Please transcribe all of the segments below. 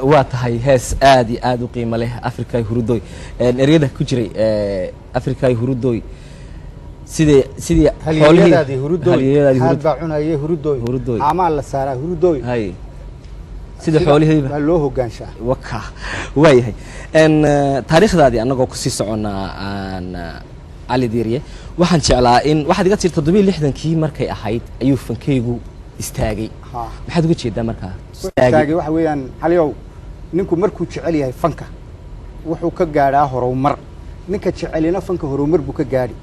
واتهاي هس آدي قيمة له أفريقيا هرودوي نريده كجري أفريقيا هرودوي سيدي هاليدا دي هرودوي هاد بعنا يه هرودوي عمال لسارة هرودوي هاي سيدي حوالي هيبة ملوه جانشا وكا واي هاي إن تاريخ ذا أنا جو قصيص عن علي ديريه waxaan jeclaa in waxaad iga tirto 76kii markay ahayd ayuu fankaygu istaagay maxaad uga jeedaa markaa istaagay waxa weeyaan xaliyow ninku markuu jecel yahay fanka wuxuu ka gaaraa horumar ninka jecelina fanka horumar buu ka gaari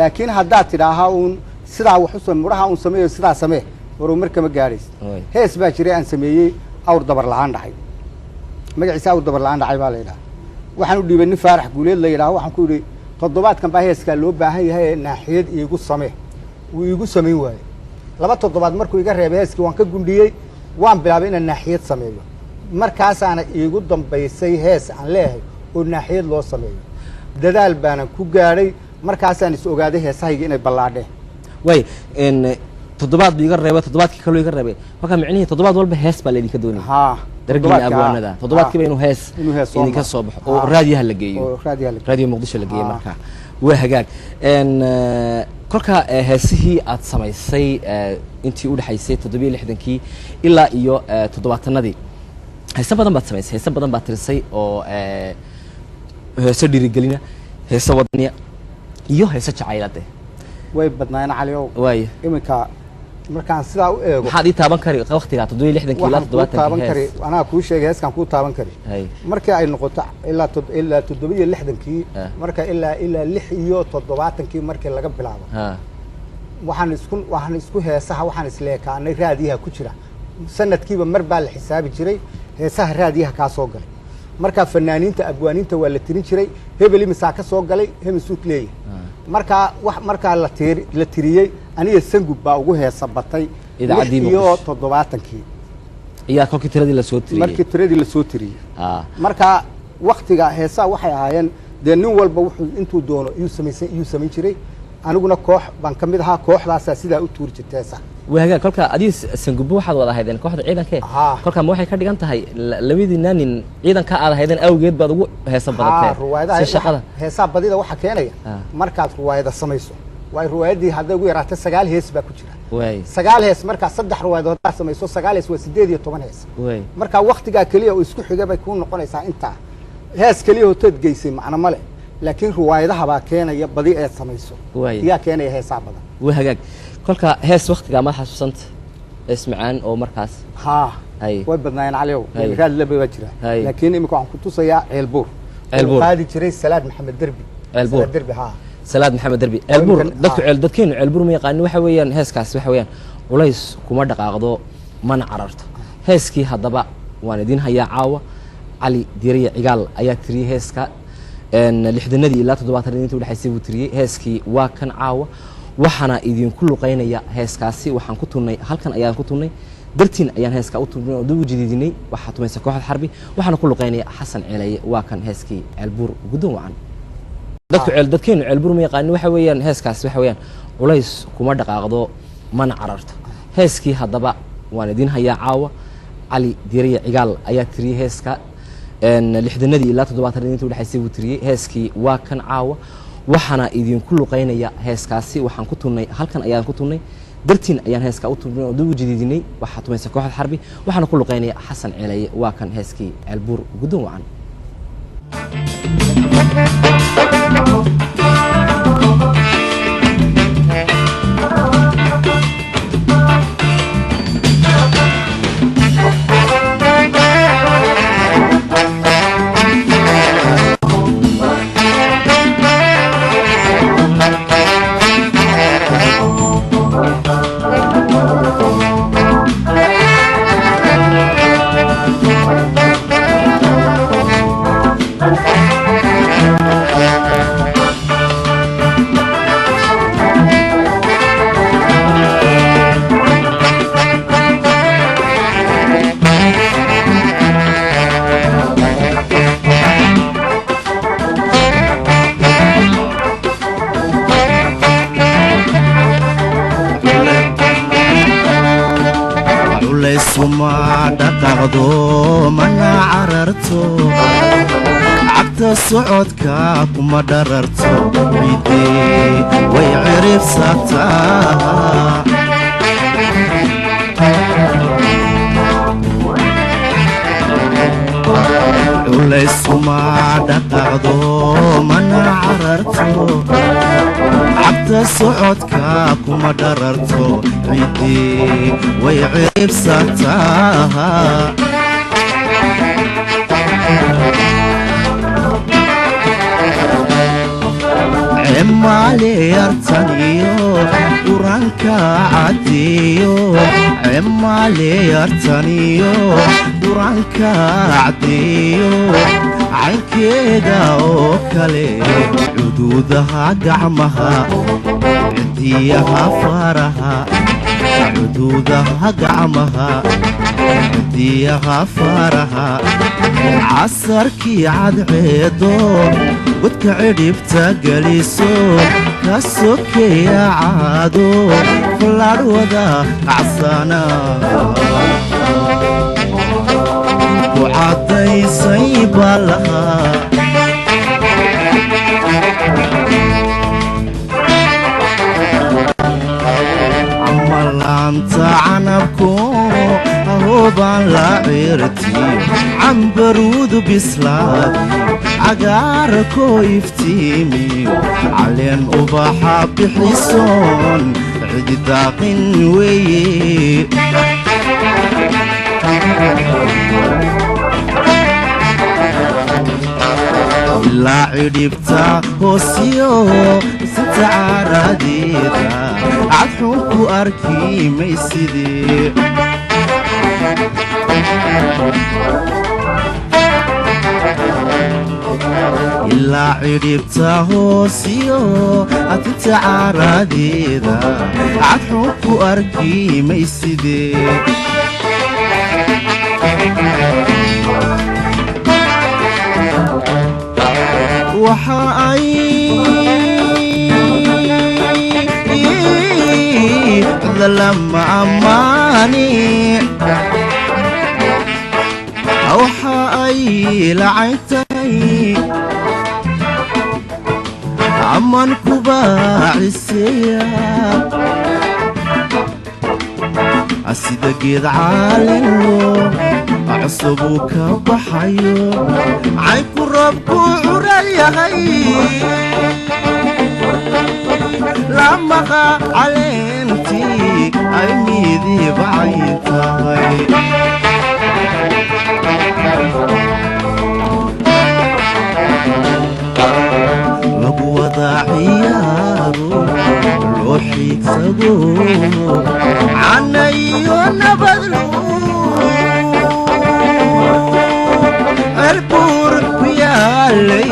laakiin haddaad tidhaahaa uun sidaa wax u muraha uun sameeyo sidaa samee horumar kama gaarays hees baa jiray aan sameeyey awr dabar la'aan dhacay magaciisa awr dabar la'aan dhacay baa la yidhaha waxaan u dhiibay nin faarax guuleed la yidhaha waxaan ku yidhi toddobaadkan baa heeskaa loo baahan yahay naaxiyad iigu samee wuu iigu samayn waayey laba toddobaad markuu iga reebay heeskii waan ka gundhiyey waan bilaabay inaan naaxiyad sameeyo markaasaana iigu dambaysay hees aan leeyahay oo naaxiyad loo sameeyo dadaal baanan ku gaadhay markaasaan is ogaaday heesahayga inay ballaadheen way in toddobaad biiga reebay toddobaadkii kaloo iga reebay marka micnihii toddobaad walba hees baa leedin ka doonay درجة أبواندا تضبط كيف إنه هيس إني كالصبح وراديها اللي جاي راديو مقدسة اللي جاي مركا وهجاك إن كلك هسه أتصمي سي أنتي أول حيسي تضبي اللي حدن كي إلا إيو تضبط النادي هسه بدن بتصمي هسه بدن بترسي أو هسه رجالنا هسه وطنية إيو هسه عائلته ويبدنا أنا عليه واي إمك markaan sidaa u eego maxaad taaban kari waqtiga 76 kiilo 70 taaban kari ana ku sheegay heeskan ku taaban kari markii ay noqoto ilaa 76 kii marka ilaa 6 iyo 70 kii markii laga bilaabo waxaan isku heesaha waxaan isleekaanay raadiyaha ku jira sanadkiiba mar baa la xisaabi jiray heesaha raadiyaha ka soo galay marka fanaaniinta abwaaniinta waa la tirin jiray hebel imisa ka soo galay hemisut leey marka la tiriyay aniga sangub baa ugu heesa batay iyo 70kii iyo kolkii tiradii la soo tiriyay markii tiradii la soo tiriyay marka waqtiga heesa waxay ahaayeen de nin walba wuxuu intuu doono iyuu sameyn jiray aniguna koox baan kamid ahaa kooxdaas sidaa u tuuri jirtay heesa waxa kolka adii sangub waxaad wada ahaydeen kooxda ciidankee kolka ma waxay ka dhigan tahay labadiina nin ciidanka aad ahaydeen awgeed baad ugu heesa badatay shaqada heesa badida waxa keenaya markaad ruwaayada samayso way ruwaayadii hadda ugu yaraatay 9 hees baa ku jira 9 hees marka 3 ruwaayadood aad samayso 9 hees waa 18 hees marka waqtiga kaliya oo isku xiga bay ku noqonaysaa inta hees kaliya oo tad geysay macna male laakiin ruwaayadaha baa keenaya badi ee samayso yaa keenaya heesa badan way hagaag kolka hees waqtiga ma xasuusanta ismacaan oo markaas way badnaayeen caliyow raad la baa jira laakiin imika waxaan ku tusayaa ceelbuur قادي جري سلاد محمد دربي سلاد دربي ها سلاد محمد دربي البور dadkeen البور ma yaqaan waxa weeyaan heeskaas waxa weeyaan culays kuma dhaqaaqdo mana cararto heeskii hadaba waan idin hayaa caawa cali diiriye cigaal ayaa tiriyay heeska lixdanadii ilaa 70 inta u dhaxaysay uu tiriyay heeskii waa kan caawa waxana idin ku luqeynaya heeskaasi waxaan ku tunnay halkan ayaan ku tunnay dartiin ayaan heeska u tunnay oo dib u jididinay waxa tumaysa kooxda xarbi waxana ku luqeynaya xasan ceelaye waa kan heeskii albuur guddoon wacan dadkeen albuur ma yaqaan waxa weeyaan heeskaas waxa weeyaan culays kuma dhaqaaqdo mana cararto heeskii hadaba waan idin hayaa caawa cali diiriye cigaal ayaa tiriyay heeska lixdanadii ilaa 70 inta u dhaxaysay uu tiriyay heeskii waa kan caawa waxana idin ku luqeynaya heeskaasi waxaan ku tunnay halkan ayaan ku tunnay dartiin ayaan heeska u tunnay oo dib u jididinay waxa tumaysa kooxda xarbi waxana ku luqeynaya xasan ceelaye waa kan heeskii albuur guddoon wacan mana cararto cagta socodka kuma dhararto ciidii way ciribsataa culaysuma dhaqaaqdo mana cararto cagta socodka kuma dhararto ciidii way ciribsataa عمالي يرتنيو ورانكا عديو عمالي يرتنيو ورانكا عديو عينكيدا وكالي عدودها قعمها عديها فارها عدودها قعمها عديها فارها عصركي عد عيدو ودك عربتا قليسو كاسوكي يا عادو فلار ودا عصانا وعطي سيبا لها عمال انت عنبكو هوبان لا عيرتي عم برود بسلادي عقاركو يفتيمي علين أباحة بحيسون عدي داقين وي لا عربتا هوسيو ستعاراديدا عدحوكو أركي ميسيدي إلا عربتا هوسيو أتتعاراديدا عدحوكو أركي ميسيدي وحاي لما أماني أوحاي لعيتني عمان كباع السياب أسيد قيد عالنو عصبوك بحيو عيكو ربكو عرالي غي لما غا علينتي عينيدي بعيتاي joogo canayo nabadlu البور يالي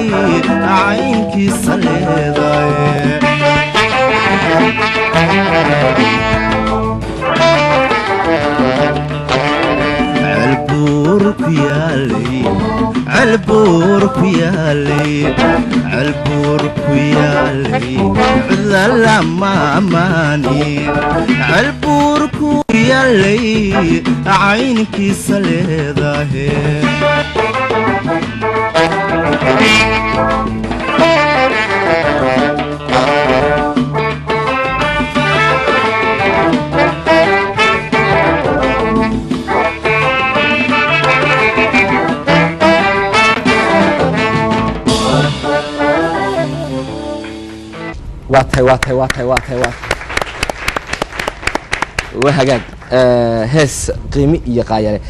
عينكي صليضاي البور يالي البور يالي البور يالي لا ماني البور يالي عينكي صليضاي waatay wahagaag hees qiimi iyo qaayale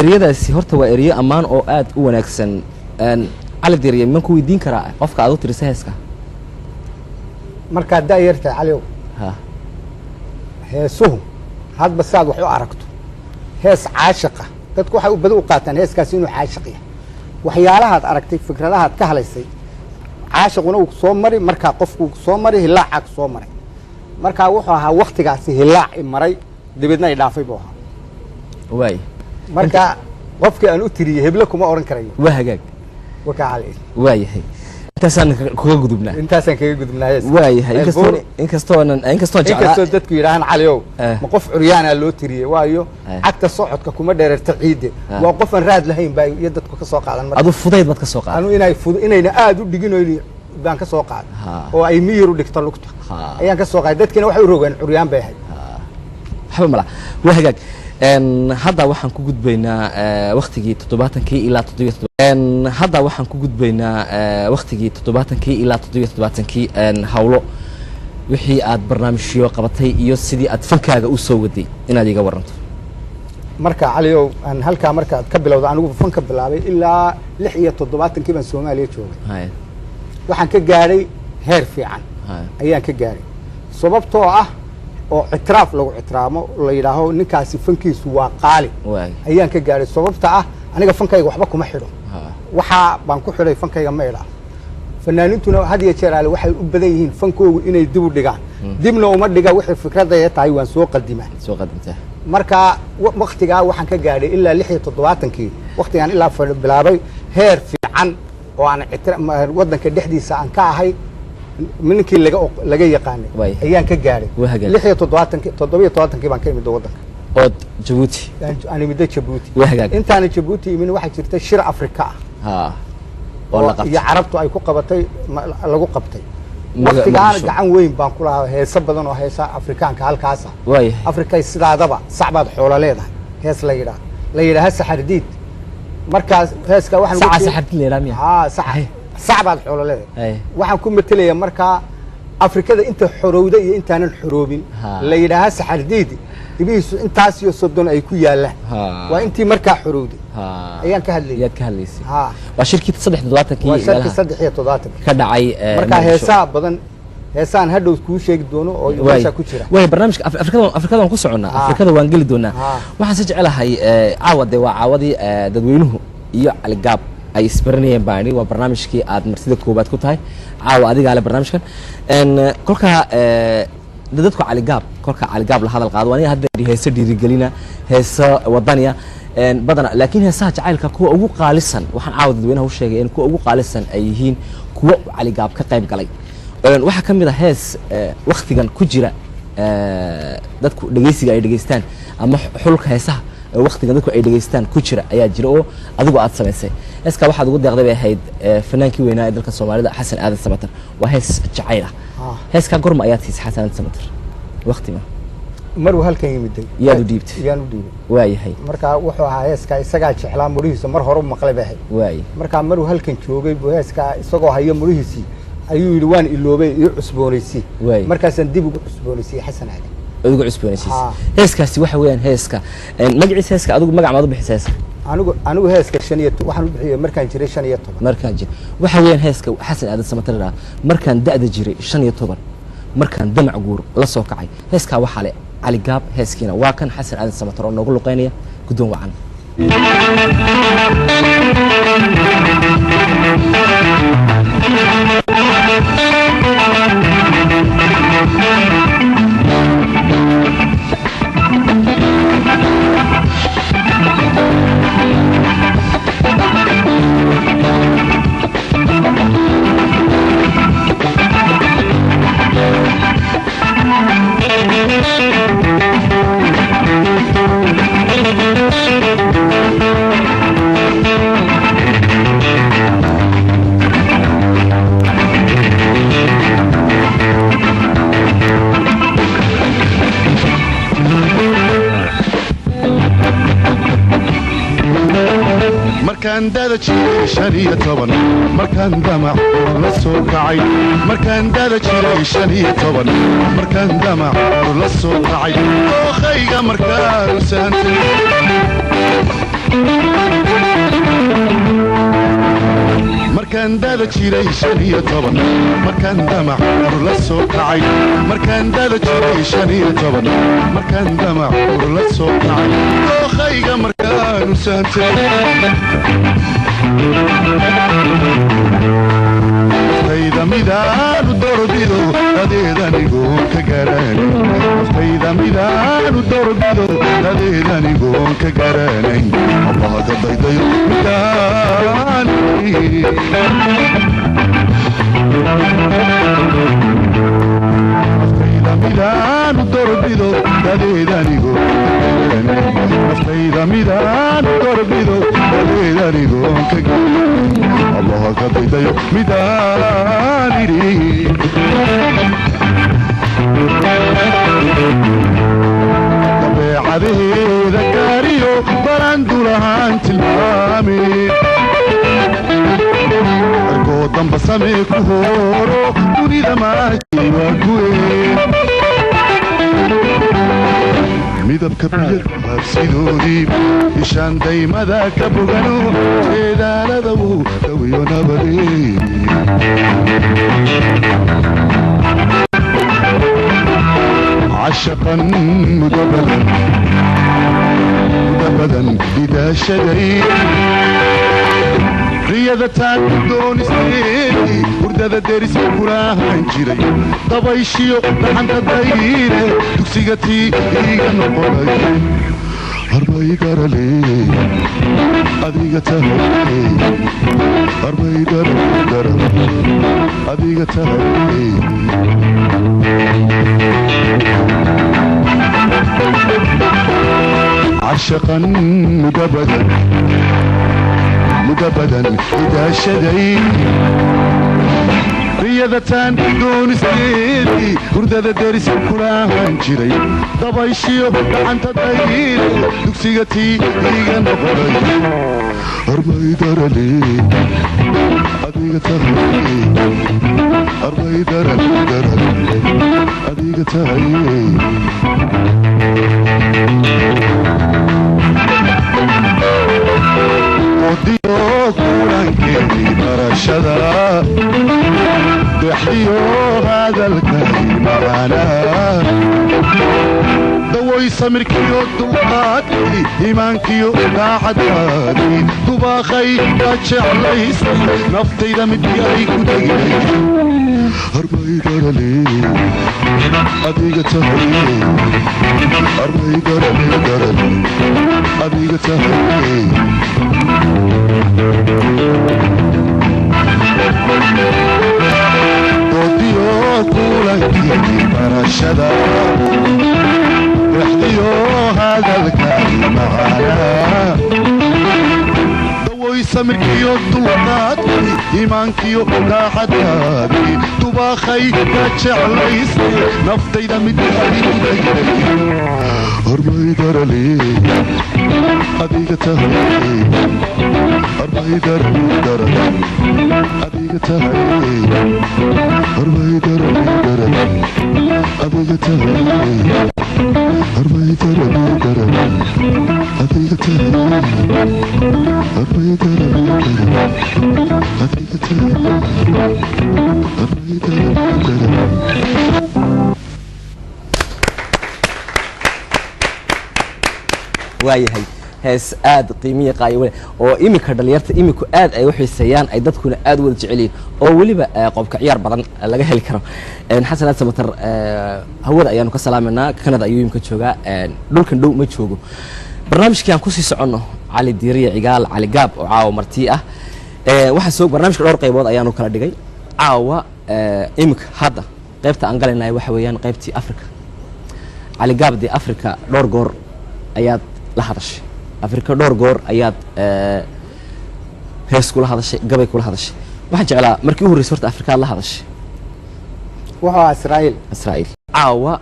ereyadaasi horta waa ereyo ammaan oo aad u wanaagsan cali diriye man ku weydiin karaa qofka aad u tirisa heeska markaad daayartahay caliow heesuhu hadba saad wax u aragto hees caashiqa dadku waxay badi u qaataan heeskaasi inuu caashiq yahay waxyaalahaad aragtay fikradahaad ka halaysay caashiquna uu soo mari markaa qofku soo mari hilaaca soo maray markaa wuxuu ahaa waqtigaasi hilaac maray dibadna ay dhaafay buu ahaa waay marka qofkii aan u tiriyay heblo kuma oran karayo waa hagaag waka cali waayahay intaasaan kaga gudubnaa waayahay inkastoo dadku yidhaahaan caliow ma qof curyaana loo tiriyey waayo cagta socodka kuma dheerarta ciidde waa qof aan raad lahayn baa iyo dadku ka soo qaadan adu fudayd baad ka soo qaadan anu inayna aad u dhiginoyn baan ka soo qaadan oo ay miyir u dhigto lugta ayaan ka soo qaaday dadkina waxay u rogaan curyaan bay ahayd waxba mala waa hagaag hadda waxaan ku gudbaynaa waqtigii 70kii ilaa 77 hadda waxaan ku gudbaynaa waqtigii 70kii ilaa 77kii hawlo wixii aad barnaamijyo qabatay iyo sidii aad fankaaga u soo waday inaad iga waranto marka caliow aan halkaa markaad ka bilowda anigu fanka bilaabay ilaa 76kii baan Soomaaliya joogay waxaan ka gaaray heer fiican ayaan ka gaaray sababtoo ah oo itraaf lagu itraamo la yiraahdo ninkaasi fankiisu waa qaali ayaan ka gaaray sababta ah aniga fankayga waxba kuma xidho waxa baan ku xidhay fankayga ma ilaa fanaanintuna had iyo jeer waxay u badan yihiin fankoogu inay dib u dhigaan dibna uma dhiga wixii fikradda tahay waan soo qadimtaa marka waqtiga waxaan ka gaaray ilaa 76kii waqtigan ilaa bilaabay heer fiican oo aan wadanka dhexdiisa aan ka ahay minkii laga yaqaanay ayaan ka gaaray 76kii baan ka imid wadanka od Djibouti aan imid Djibouti intaan Djibouti imin waxa jirta shir Afrika wala qabtay carabtu ay ku qabatay lagu qabtay waqtigaan gacan weyn baan ku lahaa heesa badan oo heesa Afrikaanka halkaas Afrika sidaadaba sacbad xoolo leedahay hees la yiraahdo saxardiid markaas heeska waxaan saxardiid leedahay sacbad xoolo leedahay waxaan ku matalayaa markaa Afrikada inta xorowda iyo intaanan xoroobin la yiraahdo saxardiid ibiisu intaas iyo sodon ay ku yaalaan waa intii markaa xorowday ayaan ka hadlaysay waa shirkii 73kii waa shirkii 73 ka dhacay markaa heesaa badan heesaan hadhow kuu sheegi doono oo meesha ku jira way barnaamijka Afrikada ku soconaa Afrikada waan gali doonaa waxaan si jecelahay caawade waa caawadii dadweynuhu iyo Cali Gaab ay isbaranayeen baani waa barnaamijkii aad martida koobaad ku tahay caawa adiga ale barnaamijkan kolka dadku Cali Gaab kolka Cali Gaab la hadal qaado waan hadda heeso dhiirigelina heeso wadaniya badana laakiin heesaha jacaylka kuwa ugu qaalisan waxaan caawad dadweynaha u sheegay in kuwa ugu qaalisan ay yihiin kuwa Cali Gaab ka qayb galay waxa kamid ah hees waqtigan ku jira dadku dhageysiga ay dhageystaan ama xulka heesaha waqtigan dadku ay dhageystaan ku jira ayaa jira oo adigu aad sameysay heeska waxaad ugu deeqday bay ahayd fanaankii weynaa ee dalka Soomaalida Xasan Aadan Samatar waa hees jacayl ah heeska gorma ayaad tiis Xasan Aadan Samatar waqtiga maruu halkan yimiday yaad u dhiibtay waayahay marka wuxuu ahaa heeska isagaa jeclaa murihiisa mar hore u maqlay baa waay marka maruu halkan joogay buu heeska isagoo hayo murihiisii ayuu yiri waan iloobay iyo cusboonaysi markaasaan dib ugu cusboonaysay Xasan Aadan ugu cusboonaysay heeskaasi waxa weeyaan heeska magaciisa heeska adigu magac maad u bixisay anigu heeska 15 waxaan u bixiyay markaan jiray 15 markaan jiray waxa weeyaan heeska Xasan Aadan Samatar markaan da'da jiray 15 markaan damac guur la soo kacay heeskaa waxaa le cali gaab heeskiina waa kan xasan aadan samatar oo noogu luqeynaya guddoon wacan markaan dada jiray 15 markaan damac la soo kacay markaan dada jiray 15 markaan damac la soo kacay ookhayga markaan saantay markaan dada jiray 15 markaan damac la soo kacay markaan dada jiray 15 markaan damac la soo kacay ookhayga markaan saantay naftayda midaanu dorbido dadeedanigoon ka garanay naftayda midaanu dorbido dadeedanigoon ka garanay allaha ka daydayo midaan naftayda midaanu dorbido dadeedanigoon naftayda midaanu dorbido dadeedanigoon ka garanay allaha ka daydayo midaan idhi dabeecadeeda gaariyo barandulahaan tilmaame ergoo damba samee ku hooro dunida maashi waa kuween midabka biyadku habsidoodii ishaan daymada ka bogano eedaalada uu dhawiyo nabadee عشقا مدبدا إذا شدي رياضتان دون سيدي وردة دارس كلها جري طبيشيو لحن تدايره تكسيغتي إيغا نقولي أربعي قرالي أديغا تهري أربعي قرالي أديغا تهري عشقا مدبدا إذا شدي رياضتان دون سيدي وردة دارس كلها جري طبيشيو لحن تدايره تكسيغتي إيغا نقولي أربعي قرالي أديغا تهري أربعي قرالي أديغا تهري وديو كولانكيني برشدا دحديو هذا الكريم معنا دوي سمركيو دوقاتي إيمانكيو قاعداتي دباخي باتشعليس نفطي دمدياي كدقلي أربعي قرالي أديغا تهري أربعي قرالي أديغا تهري وديو كولانكيني برشدا وحديو هذا الكريم معنا دوي سمركيو دوقاتي إيمانكيو قاعداتي دباخي باتشعليس نفطي دمدياي كدقلي أربعي قرالي أديغا تهري أربعي قرالي أديغا تهري أربعي قرالي أديغا تهري أربعي قرالي أديغا تهري أربعي قرالي أديغا تهري أربعي قرالي waayahay hees aad qiimiye qaayay oo imika dhalinyarta imiku aad ay u xiiseeyaan ay dadkuna aad u wada jecel yihiin oo waliba qobka ciyaar badan laga heli karo xasan aad samatar hawada ayaanu ka salaamanaa Canada ayuu imka joogaa dhulkan dhow ma joogo barnaamijkii aan ku sii soconno cali diiriye cigaal cali gaab oo caawa martii ah waxa soo barnaamijka dhowr qaybood ayaanu kala dhigay caawa imka hadda qaybta aan galaynaay waxa weeyaan qaybtii Afrika cali gaab di Afrika dhowr goor ayaad la hadashay Afrika dhowr goor ayaad hees kula hadashay gabay kula hadashay waxaan jeclaa markii ugu horreysay horta Afrika la hadashay waxa Israa'iil caawa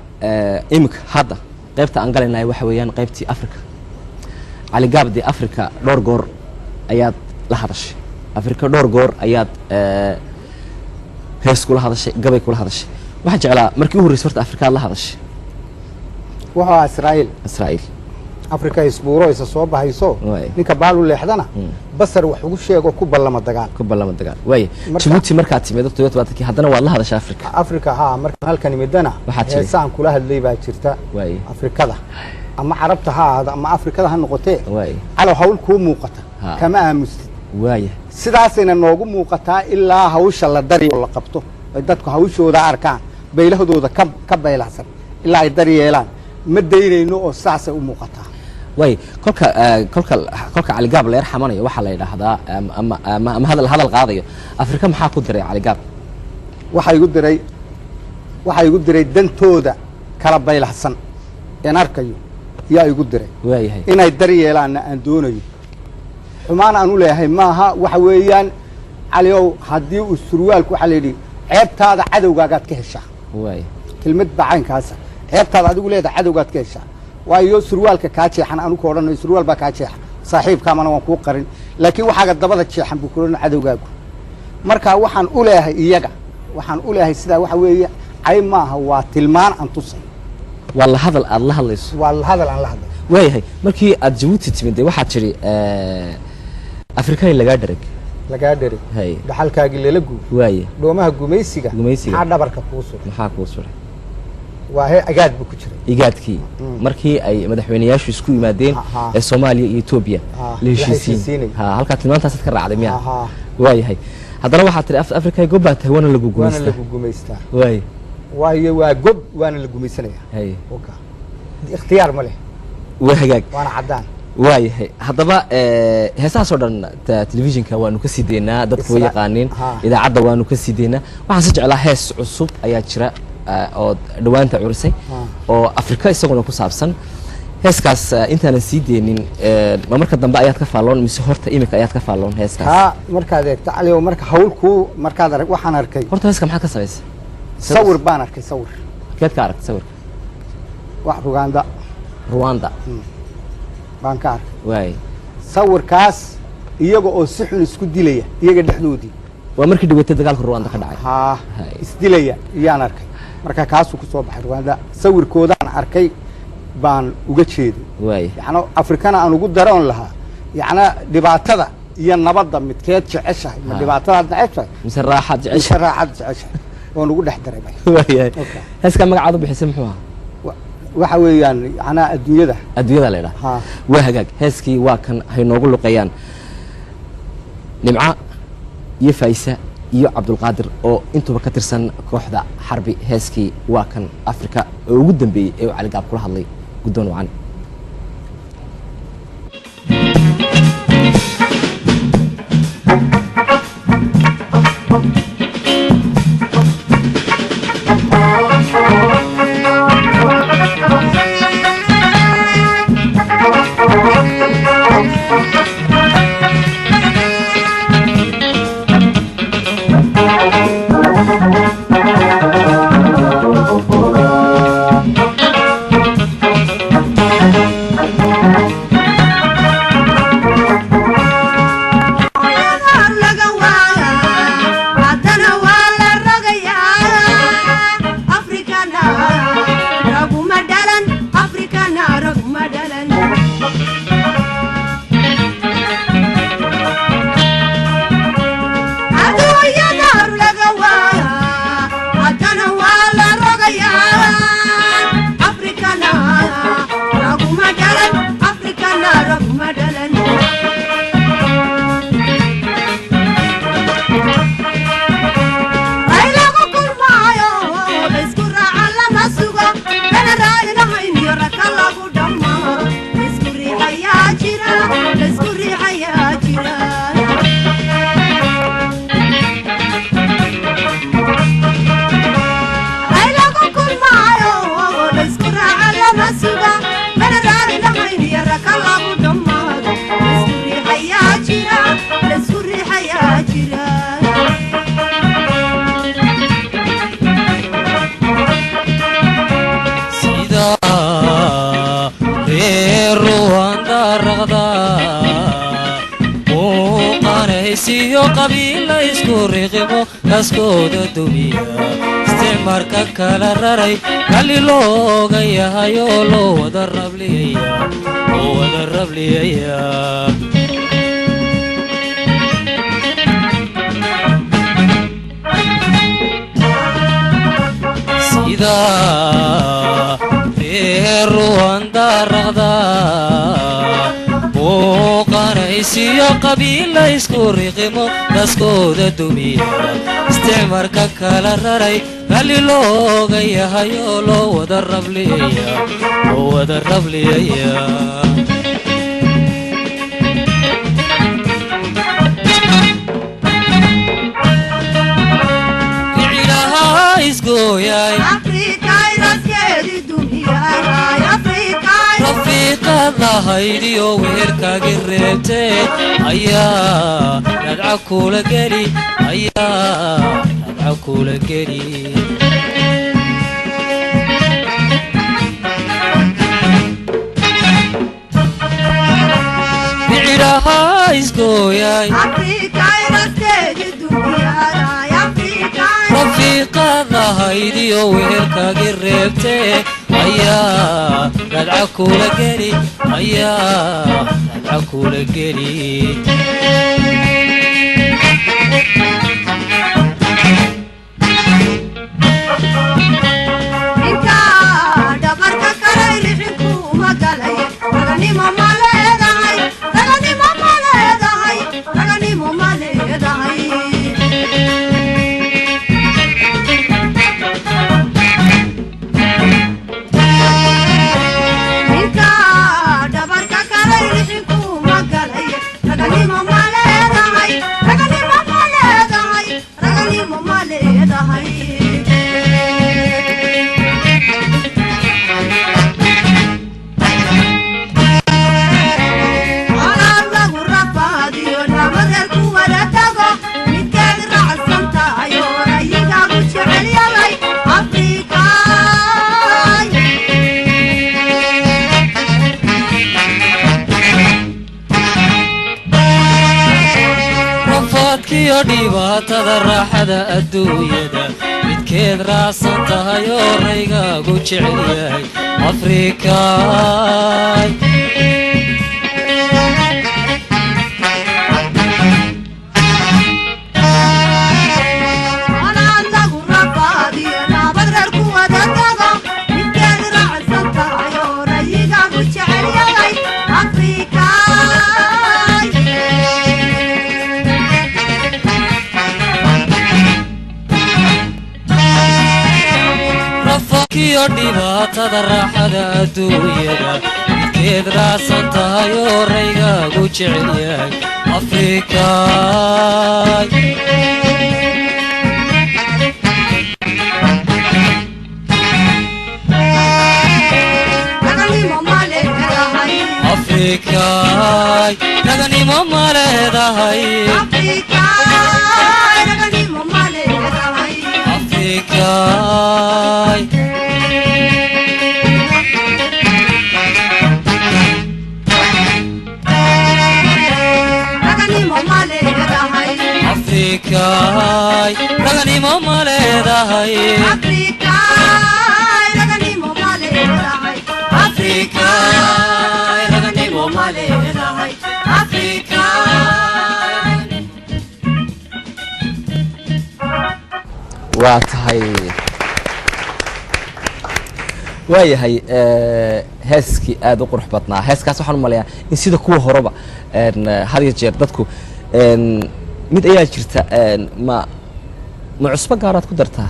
imka hadda qaybta aan galaynaay waxa weeyaan qaybtii Afrika cali gaab di Afrika dhowr goor ayaad la hadashay Afrika dhowr goor ayaad hees kula hadashay gabay kula hadashay waxaan jeclaa markii ugu horreysay horta Afrika la hadashay waxa Israa'iil Afrika isbuuro isa soo bahayso ninka baalu leexdana basar wax ugu sheego ku ballama dagaal way Djibouti markaad timid 27 haddana waa la hadashay Afrika ha marka halkan imidana heesaan kula hadlay baa jirta Afrikada ama Carabta ha ama Afrikada ha noqotee calo hawl ku muuqata kama aamusid sidaasina noogu muuqataa ilaa hawsha la dariyo la qabto ay dadku hawshooda arkaan beelahooda ka beelahsan ilaa ay daryeelaan ma daynayno oo saasay u muuqataa way kolka cali gaab la yarxamanayo waxa la yiraahdaa ama hadal qaadayo Afrika maxaa ku diray cali gaab waxa igu diray dantooda kala beelahsan in arkayo yaa igu diray waayahay inay daryeelaan aan doonayo xumaan aan u leeyahay maaha waxa weeyaan caliyow haddii uu surwaalku waxa la yidhi ceebtaada cadowgaagaad ka heshaa kelmad bacaynkaas ceebtaada adigu leedahay cadowgaad ka heshaa waayo surwaalka kaa jeexan aanu ku odhanayo surwaal baa kaa jeexa saaxiibkaamana waan kuu qarin laakiin waxaaga dabada jeexan buu ku odhan cadowgaagu marka waxaan u leeyahay sidaa waxa weeye cay maaha waa tilmaan aan tusay waa la hadal aad la hadlayso waa la hadal aan la hadlay waayahay markii aad Djibouti timid waxaad tiri Afrika laga dharag dhaxalkaagi leela guur dhoomaha gumaysiga maxaa dhabarka kuu suray waa agaad buu ku jiray igaadkii markii ay madaxweynayaashu isku yimaadeen ee Soomaaliya iyo Itoobiya la heshiisiin halka tilmaantaas ka raacday miya waayahay haddana waxaad tiri Afrika goobta tahay lagu gumaystaa waayo waa gob waana la gumaysanayaa ikhtiyaar ma leh وهجاج وأنا عدان وايه هذا هسه صدرنا تلفزيونك وانو كسيدينا دتك ويا قانين إذا عدا وانو كسيدينا وحنسج على هس عصب أيات شراء أو دوان تعرسي أو أفريقيا يسوون كوسابسن هس كاس أنت نسيدين ما مركز دم بأيات كفالون مسهرت إيمك أيات كفالون هس كاس ها مركز تعالي ومركز حولكو مركز وحنا أركي هرت هس كم حاجة سويس صور بانر كي صور كيف كارك تصور واحد رواندا بانكار واي صور كاس يجو سحن سكودي ليه يجو دحدودي ومركي دويت دقالك رواندا كدعي ها اسديليا يان أركي مركز كاسو كسوب رواندا صور كودان أركي بان وجتشيد واي يعني أفريقيا أنا وجود درون لها يعني دبعتها ينبض متكيت عشة دبعتها عشة مسرحات عشة مسرحات عشة ونقول نحضر واي هس كم قاعد بحسمحوها waxa weeyaan ana adduunyada leedahay waa hagaag heeskii waa kan hay noogu luqayaan nimca iyo Faysa iyo Cabdulqaadir oo intuba ka tirsan kooxda Xarbi heeskii waa kan Afrika oo ugu dambeeyay ee Cali Gaab kula hadlay gudoon wacan qanaysiyo qabiila isku riqimo kaskooda dumiya isticmaalka kala raray kali looga yahay oo loo wada rabliyaya sida ruanda raqda qanaysiyo qabiila isku riqimo kaskooda dumiya isticmaalka kala raray kali looga yahay oo loo wada rabliyaya icilaha isgooyay rafiiqaad lahaydiyo weerkaagi reebtee ayaa dhadca kula geli bicilaha isgooyay rafiiqaad lahaydiyo weerkaagi reebtee ayaa dhadca kula geli dhibaatada raaxada adduunyada midkeed raacsan tahay oo raygaagu jecel yahay afrikaay kiyo dhibaatada raaxada adduunyada midkeed raacsan tahay oo raygaagu jecel yahay afrikaay afrikaay raganimo ma leedahay afrikaay afrikaay raganimo ma leedahay afrikaay raganimo ma leedahay afrikaay raganimo ma leedahay afrikaay waa tahay waayahay heeskii aad u qurux badnaa heeskaas waxaan u maleeyaa in sida kuwa horeba had iyo jeer dadku mid ayaa jirta ma cusbo gaaraad ku dartaa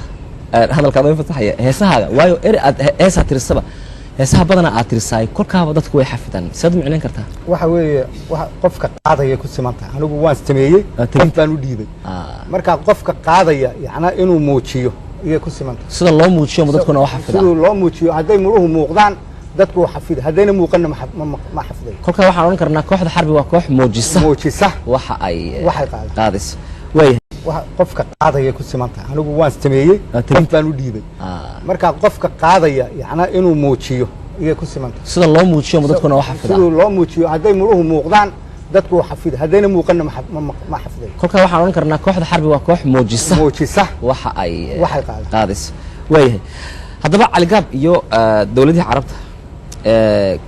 hadalkaad way fasaxaya heesahaaga waayo aad heesaa tirisaba heesaha badanaa aad tirisaay kolkaaba dadku way xafidaan saad micnayn kartaa waxa weeye qofka qaadaya ku simantahay anigu waan sameeyey qof baan u dhiibay marka qofka qaadaya yacnaa inuu muujiyo iyo ku simantahay sida loo muujiyo dadkuna wax xafidaan sida loo muujiyo hadday muruhu muuqdaan dadku xafida haddayna muuqanna ma xafiday kolka waxaan oran karnaa kooxda xarbi waa koox muujisa waxa ay qaadayso way qofka qaadaya ku simantahay anigu waan sameeyey qof baan u dhiibay marka qofka qaadaya yacnaa inuu muujiyo iyo ku simantahay sida loo muujiyo dadkuna wax xafidaan sida loo muujiyo hadday muruhu muuqdaan dadku xafid hadayna muuqana ma xafiday kolka waxaan oran karnaa kooxda xarbi waa koox muujisa waxa ay qaadayso waayahay haddaba Cali Gaab iyo dawladda carabta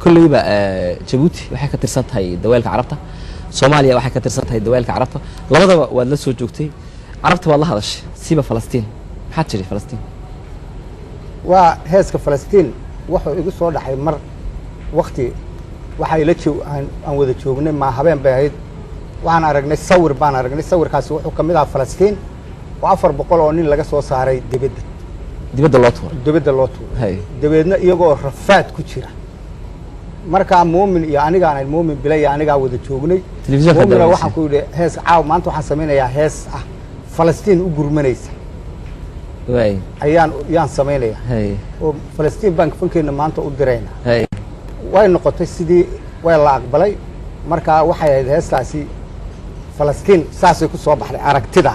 kulliba Djibouti waxay ka tirsan tahay dawladda carabta Soomaaliya waxay ka tirsan tahay dawladda carabta labadaba waad la soo joogtay carabta waa la hadashay siba Falastiin maxaa jiri Falastiin waa heeska Falastiin wuxuu igu soo dhaxay mar waqti waxay la aan wada joognay ma habeen bay ahayd waxaan aragnay sawir baan aragnay sawirkaas wuxuu kamid ahaa Falastiin oo 400 oo nin laga soo saaray dibadda loo tuuray dabeedna iyagoo rafaad ku jira marka muumin iyo aniga aan muumin bilay aniga wada joognay muumin waxaan ku yidhi hees caaw maanta waxaan sameeynaa hees ah Falastiin u gurmanaysa ayaan sameynaya oo Falastiin bank fankeena maanta u dirayna way noqotay sidii way la aqbalay marka waxay ahayd heestaasi Falastiin saasay ku soo baxday aragtida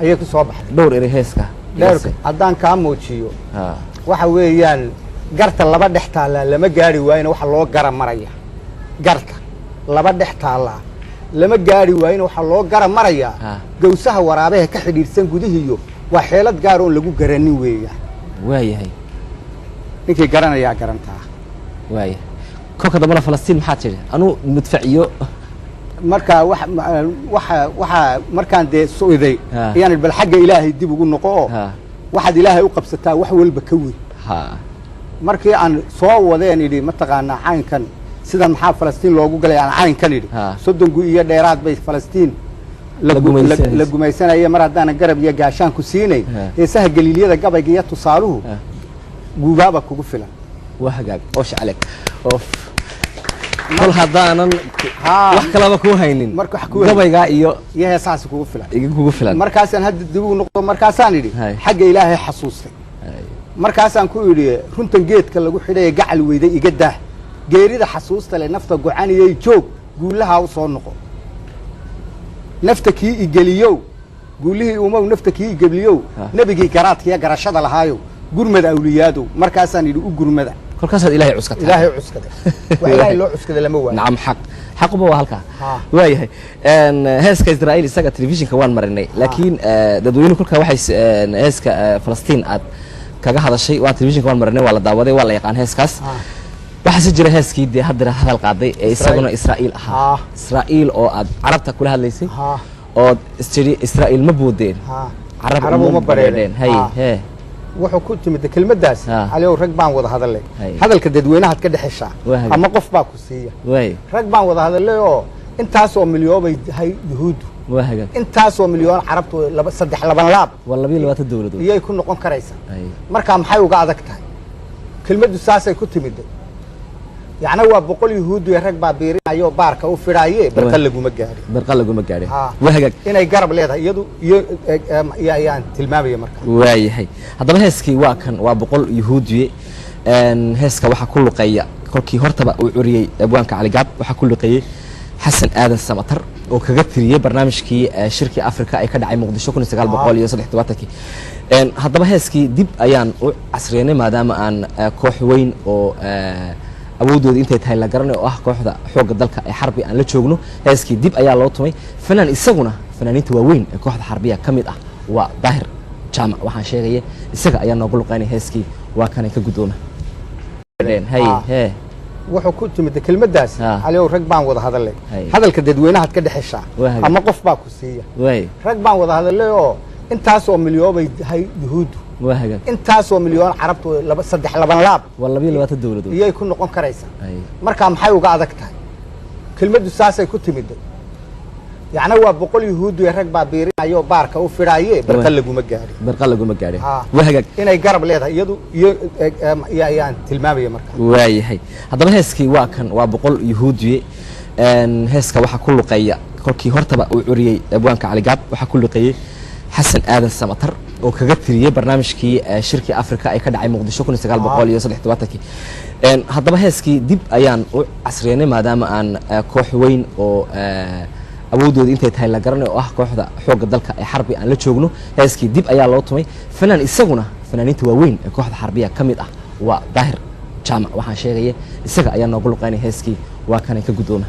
ayay ku soo baxday dhowr eri heeska haddaan kaa muujiyo waxa weeyaan garta laba dhex taala lama gaari waayna waxa loo gara maraya garta laba dhex taala lama gaari waayna waxa loo gara maraya gowsaha waraabaha ka xidhiidhsan gudihiyo waa xeelad gaar oo lagu garanin weeyaan waayahay ninkii garanaya garantaa waayahay kolka dambana Falastiin maxaa tiri anu mudfaciyo marka waxa markaan de sooiday yani bal xagga Ilaahay dib ugu noqo waxaad Ilaahay u qabsataa wax walba ka weyn markii aan soo wadeen idhi ma taqaana caynkan sida maxaa Falastiin loogu galay aan caynkan idhi 30 iyo dheeraad bay Falastiin la gumaysanaya mar haddaan garab iyo gaashaan ku siinay heesaha Galiiliyada gabayga iyo tusaaluhu guubaaba kugu filan وهجاج وش عليك أوف كل هذا wax kalaba ku haynin marka wax ku gabayga iyo heesaas kugu filan markaasaan hadda dib ugu noqdo markaasaan idhi xagga Ilaahay xasuustay markaasaan ku idhi runtan geedka lagu xidhay gacal weyday iga daa geerida xasuusta leh nafta go'aniyay joog guulaha u soo noqo nafta kii igeliyo guulihii umow nafta kii igeliyo nabigi garaadkiya garashada lahaayo gurmada awliyaadu markaasaan idhi u gurmada kolkaas Ilaahay cuskatay Ilaahay loo cuskaday lama waa nacam xaqba waa halka waayahay heeska Israa'iil isaga televisionka waan marinay laakiin dadweynuhu kulka waxay heeska Falastiin aad kaga hadashay waa televisionka waan marinay waa la daawaday waa la yaqaan heeskaas waxa jira heeskii hadda hadal qaaday ee isaguna Israa'iil ahaa Israa'iil oo aad carabta kula hadlaysay oo Israa'iil ma boodeen carab ma bareedeen hay wuxuu ku timid kelmadaas Caliyow rag baan wada hadalay hadalka dadweynaha ka dhaxesha ama qof baa ku siiya rag baan wada hadalay oo intaas oo milyan bay hay yuhuud intaas oo milyan carabtu 3 laab wala 22 dawladood iyay ku noqon karaysa marka maxay uga adag tahay kelmadu saasay ku timid يعني waa 100 yuhuud iyo rag baa beerinayo baarka u firaayay barqa laguma gaari wahagaag inay garab leedahay iyadu iyo tilmaamaya marka waayahay hadaba heeskii waa kan waa 100 yuhuudiye heeska waxa ku luqeeya kolkii hortaba uu curiyay abwaanka Cali Gaab waxa ku luqeeyay Xasan Aadan Samatar oo kaga tiriyay barnaamijkii shirki Afrika ay ka dhacay Muqdisho 1973 hadaba heeskii dib ayaan u casriyeynay maadaama aan koox weyn oo awoodooda intay tahay la garanay oo ah kooxda xoogga dalka ee xarbi aan la joogno heeskii dib ayaa loo tumay fanaan isaguna fanaaniinta waaweyn ee kooxda xarbiya kamid ah waa Daahir Jaamac waxaan sheegay isaga ayaa noogu luqaynay heeskii waa kan ka gudoona hay wuxuu ku timid kelmadaas Caliyow rag baan wada hadalay hadalka dadweynaha ka dhaxesha ama qof baa ku siiya rag baan wada hadalay oo intaas oo milyan bay hay yuhuud intaas oo milyan carabtu 3 laab wala 22 dawladood iyay ku noqon karaysa marka maxay uga adag tahay kelmadu saasay ku timid يعني waa 100 yuhuud iyo rag baa beerinayo baarka u firaayay barqa laguma gaari wahagaag inay garab leedahay iyadu iyo tilmaamaya marka waayahay hadaba heeskii waa kan waa 100 yuhuudiye heeska waxa ku luqeeya kolkii hortaba uu curiyay abwaanka Cali Gaab waxa ku luqeeyay Xasan Aadan Samatar oo kaga tiriyay barnaamijkii shirki Afrika ay ka dhacay Muqdisho 1973 hadaba heeskii dib ayaan u casriyeynay maadaama aan koox weyn oo awoodooda intay tahay la garanay oo ah kooxda xoogga dalka ee xarbi aan la joogno heeskii dib ayaa loo tumay fanaan isaguna fanaaniinta waaweyn ee kooxda xarbiya kamid ah waa Daahir Jaamac waxaan sheegay isaga ayaa noogu luqaynay heeskii waa kan ka gudoona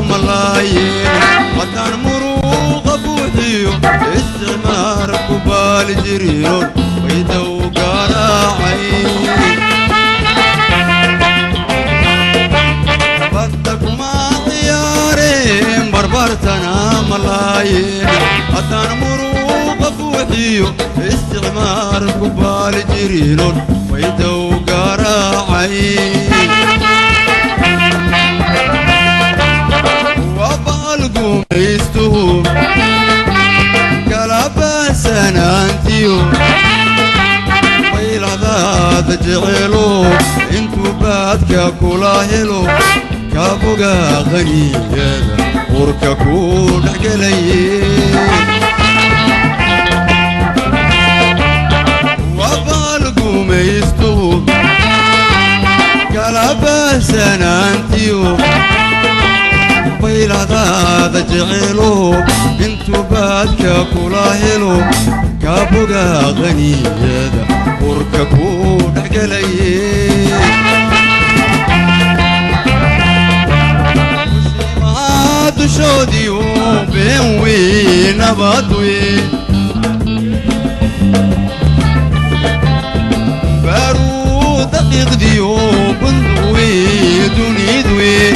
ملايين وطن مروق بوحيو استعمار كبال جريون ويدو قراعي بدك ما عيارين بربرتنا ملايين وطن مروق بوحيو استعمار كبال جريون ويدو قراعي وبالقوم يستوهم قلبا سنانتيو ويل ذات جعلو انتو بادك كلاهلو كابوغا غنية وركا كون قليل وبالقوم يستوهم قلبا سنانتيو ويل هذا جعلو انتو بادك كلاهلو كابوغا غنية ورككو دقلي وشيمات شوديو بين وين بادوي بارو دقيق ديو بندوي دوني دوي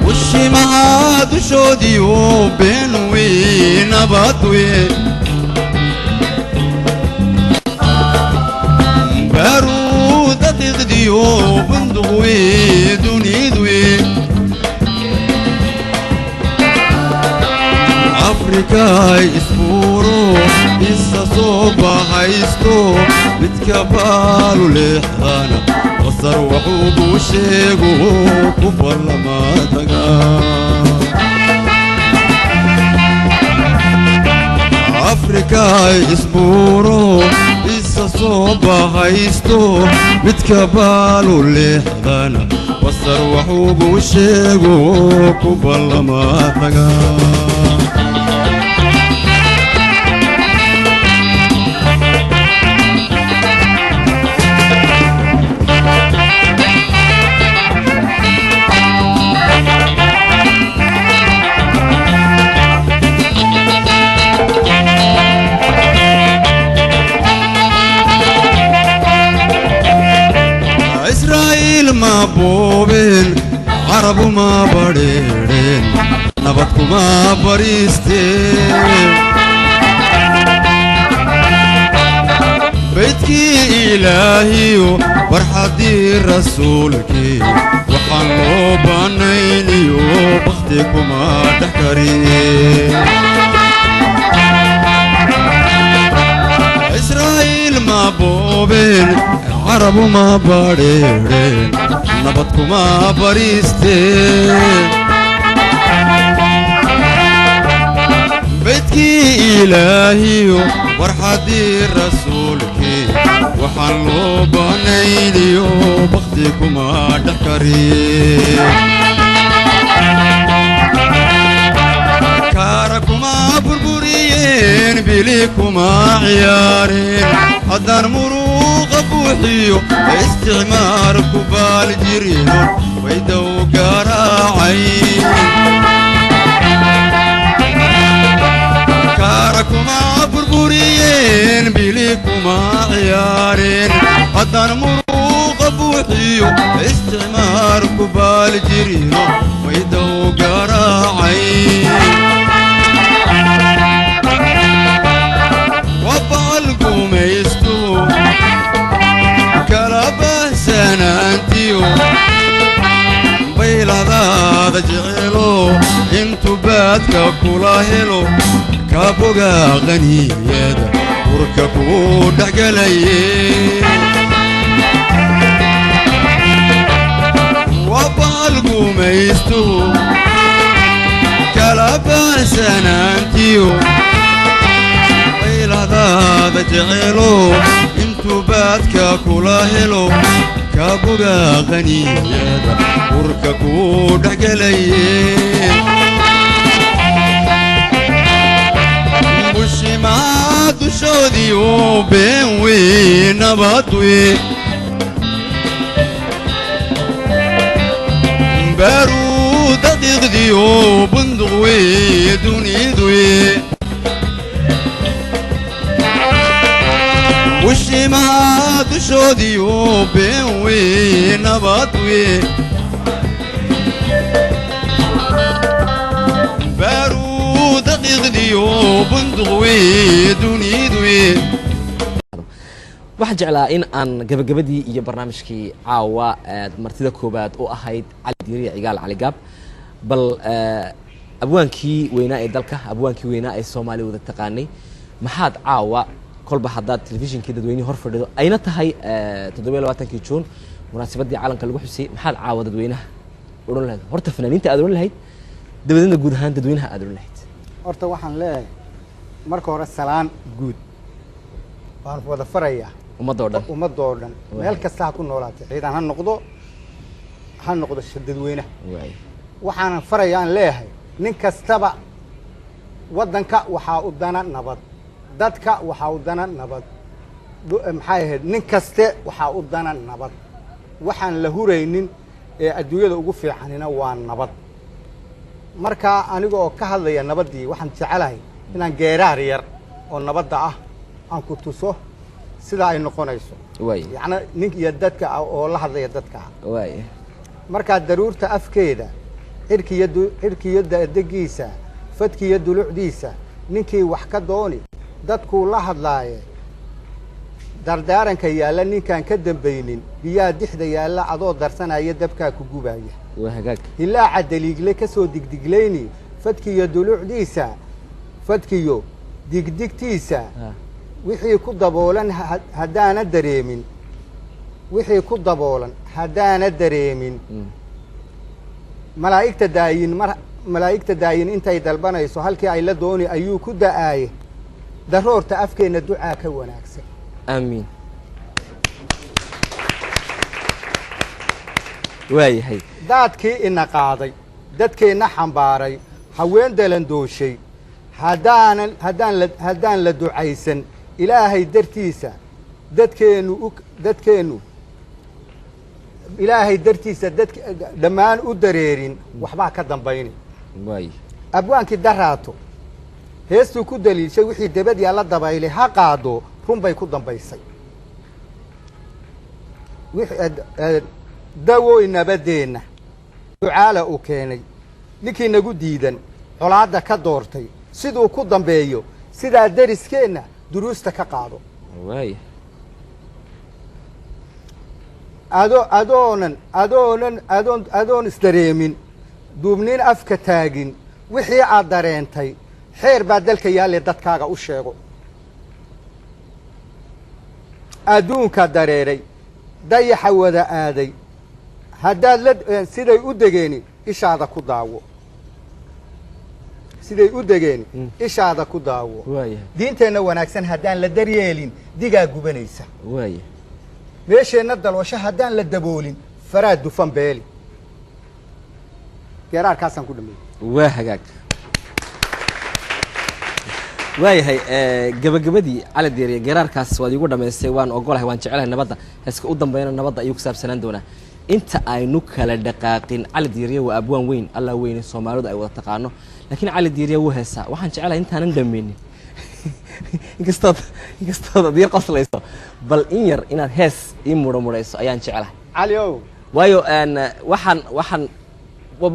وشيمات شوديو بين وين بادوي بارود تغديو بندوي دوني دوي أفريكا يسبورو إسا صوبا هايستو بتكبالو لحظانا وصر وحوبو شيقو كفر لما تقا أفريكا يسبورو إسا صوبا هايستو بتكبالو لحظانا وصر وحوبو شيقو كفر لما تقا ما بوبين عرب ما بريرين نبتكو ما بريستين بيتكي إلهيو فرحتي رسولكي وحنو بانينيو بختكو ما تحكرين إسرائيل ما بوبين عرب ما بريرين نبتكو ما بريستين بيتكي إلهيو ورحدي رسولكي وحلو بانيليو بختكو ما دحكرين كاركو ما بربوريين بليكو ما عيارين هدان مروق بوحيو استعمار كبال جرينون ويدو قراعين كاركو ما بربوريين بليكو ما عيارين هدان مروق بوحيو استعمار كبال جرينون ويدو قراعين وبالقوم يستو كلابه سنانتيو بيل هذا جعلو انتو بادك كلاهلو كابوغا غنية ورككو دقلي وبالقوم يستو كلابه سنانتيو هذا جعلو انتو بادك كلاهلو كابوغا غنية ورككو دقلي وشيمات شوديو بين وين بادوي daqiiqdiyo bunduq weye dunidu وشيمها دشودي وبين نبضوي بارود دقيقدي وبندقوي دونيدوي waxaan jeclaa in aan gabagabadii iyo barnaamijkii caawa martida koobaad oo ahayd Cali Diiriye Cigaal Cali Gaab bal abwaankii weynaa ee dalka abwaankii weynaa ee Soomaaliya wada taqaanay maxaad caawa kolba haddaad telefishinkii dadweynaha hor fadhido ayna tahay 27 Juun munaasabadii calanka lagu xusay maxaad caawa dadweynaha oran lahayd horta fanaaniinta aad oran lahayd dabadana guud ahaan dadweynaha aad oran lahayd horta waxaan leeyahay marka hore salaan guud waan wada farayaa ummadoo dhan meel kasta ha ku noolaatay ciidan ha noqdo dadweynaha waxaan farayaan leeyahay nin kastaba wadanka waxaa u dana nabad dadka waxaa u dana nabad maxay ahayd nin kaste waxaa u dana nabad waxaan la huraynin ee adduunyada ugu fiicanina waa nabad marka aniga oo ka hadlaya nabadii waxaan jecelahay inaan geeraar yar oo nabadda ah aan ku tuso sida ay noqonayso yacni nin iyo dadka oo la hadlaya dadka marka daruurta afkeeda cirkiyo degiisa fadkiyo dulucdiisa ninkii wax ka dooni dadku la hadlaaye dardaaranka yaalla ninkaan ka dambaynin biyaha dixda yaalla adoo darsanaya dabkaa ku gubaya ilaaca daliigle ka soo digdiglayni fadkiyo dulucdiisa fadkiyo digdigtiisa wixii ku daboolan haddaana dareemin wixii ku daboolan haddaana dareemin malaa'igta daayin intay dalbanayso halkii ay la dooni ayuu ku da'aaye daroorta afkeenna ducaa ka wanaagsan amiin waayahay daadkii ina qaaday dadkeenna xambaaray haween dalandooshay haddaan la ducaysan ilaahay dartiisa dadkeennu ilaahay dartiisa dhammaan u dareerin waxbaa ka dambayni abwaankii daraato heestuu ku daliishay wixii dabad yaalla dabaylay ha qaado run bay ku dambaysay dawooy nabadeenna ducaala uu keenay ninkii nagu diidan colaadda ka doortay siduu ku dambeeyo sidaa deriskeenna duruusta ka qaado adoon isdareemin duubnin afka taagin wixii aad dareentay xeer baa dalka yaalle dadkaaga u sheego adduunka dareeray dayaxa wada aaday haddaad siday u degeeni ishaada ku daawo siday u degeeni ishaada ku daawo diinteenna wanaagsan haddaan la daryeelin digaa gubanaysa meesheenna dalwasho haddaan la daboolin faraad dufan beeli geeraarkaasaan ku dhameeyey waa hagaag waayahay gabagabadii Cali Diiriye geeraarkaas waad igu dhameystay waan ogolahay waan jecelahay nabadda heeska u dambeeyna nabadda ayuu ku saabsanaan doonaa inta aynu kala dhaqaaqin Cali Diiriye waa abwaan weyn alla weyn Soomaalidu ay wada taqaano laakiin Cali Diiriye wuu heesaa waxaan jecelahay intaanan dhameynin inkastoo diir qoslayso bal in yar inaad hees ii mudhayso ayaan jecelahay Cali ow waayo waxaan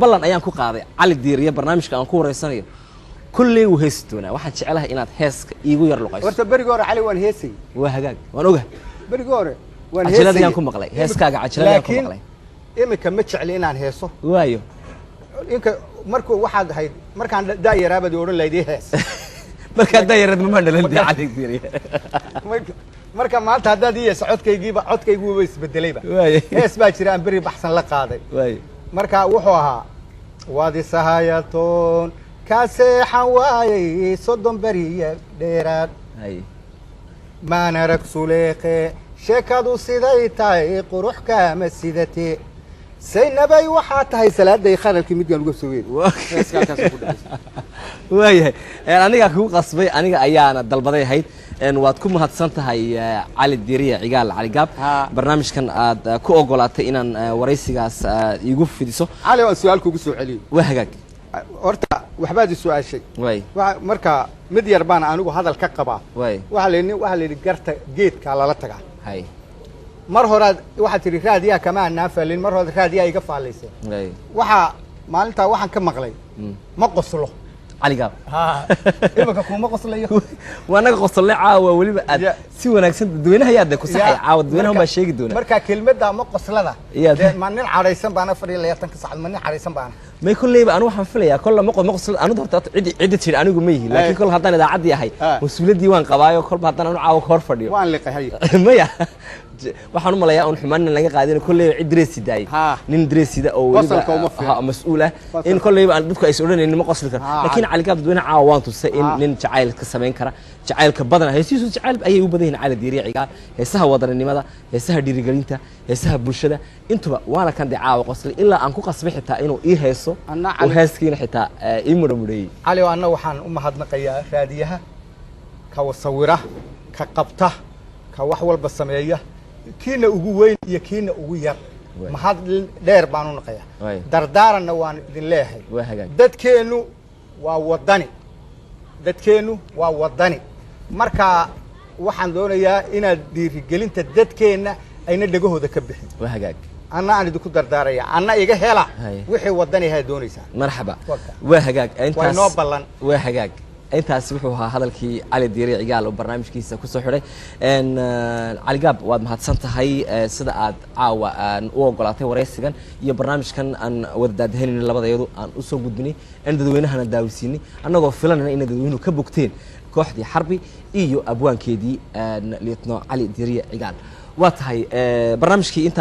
ballan ayaan ku qaaday Cali Diiriye barnaamijka aan ku wareysanayo kulli uu heesi doonaa waxaan jecelahay inaad heeska iigu yar luqayso horta bariga hore Cali waan heesay waa hagaag waan ogahay bariga hore waan heesay cajiladayaan ku maqlay heeskaaga cajiladayaan ku maqlay imika ma jecli inaan heeso waayo inka markuu waxaad ahayd markaan daayaraabadi oran laydii hees markaa daayarad ma dhalan Cali Diiriye marka maanta haddaad ii yeeso codkaygu waa isbedelayba hees baa jira aan beri baxsan la qaaday marka wuxuu ahaa waad isahayatoon ka seexan waayay 30 beriya dheeraad maan arag suleeqe sheekadu siday tahay qurux kaama sidatee saynabay waxaa tahay salaaday khalalkii midgaan uga soo weeday waayahay aniga kugu qasbay aniga ayaana dalbaday ahayd إن واتكم هتصنتهاي علي الديرية عقال علي جاب برنامج كان كو أقولات إن ورئيسي جاس يجوف في ديسو علي وسؤالك وقصوا عليه وهجاك horta waxbaad su'aal shay marka mid yar baan anigu hadal ka qabaa waxa leeyahay garta geedka la tagaa hay mar hore waxa tiri raadiya kama naafalin mar hore raadiya iga faalaysay waxa maalinta waxaan ka maqlay ma qoslo علي جاب imaka kuma qoslayo وانا qoslay caawa waliba aad si wanaagsan dadweynaha yaad ku saxay caawa dadweynaha ma sheegi doona marka kelmadda ma qoslada ma nin careysan baana fadhiyo 20 saacad ma nin careysan baana ما يكون لي أنا واحد فيليا كل ما قصل أنا ضربت عدة شيء أنا قميه لكن كل هذا إذا عدي هاي مسؤولية ديوان قضايا كل هذا أنا عاوك هرفر ديو وان لقى هاي ما يا وحنا ملايا أون حمانا لقى قاعدين كل عدرس داي ندرس ده أو مسؤولة إن كل يبقى بدك يسألون إن ما قصل كر لكن على كاب دوينا عوان تسأل إن تعال كسمين كرا تعال كبدنا هي سيسو تعال أي وبدين على ديري عقال هسه وضر النماذج هسه ديري قلينته هسه برشة أنتوا وأنا كان دعاء قصل إلا أنكو قصبي حتى إنه إيه هسه وهاسكين حتى إمر مري علي وأنا وحن هاد نقيا راديها كوصورة كقبته كوحول بالسمية كينا أجوين يكينا أجوير ما هاد دير بانو نقيا دردار النوان لله دت كينو ووضني دت كينو ووضني مركا وحن دونيا إن دير جلنت دت كينا أين دجوه ذكبه وهجاك أنا دكتور دردارية أنا إيجا هلا وحي ودني هاي دونيسا مرحبا وهجاك أنت ونوبلن وهجاك أنت أسبحوا هذا الكي على الديري عقال وبرنامج كيسة كسحرة إن على جاب واد مهتسنت هاي صدقات عاوة أن أوقلاته ورئيسكن يبرنامج كان أن وداد هني اللي بدأ يدو أن أسوق بدني أن دوينه هنا داوسيني أنا غفلنا إن دوينه كبوكتين كوحدي حربي إيو أبوان كيدي ليتنا على الديري عقال وات هاي برنامج كي أنت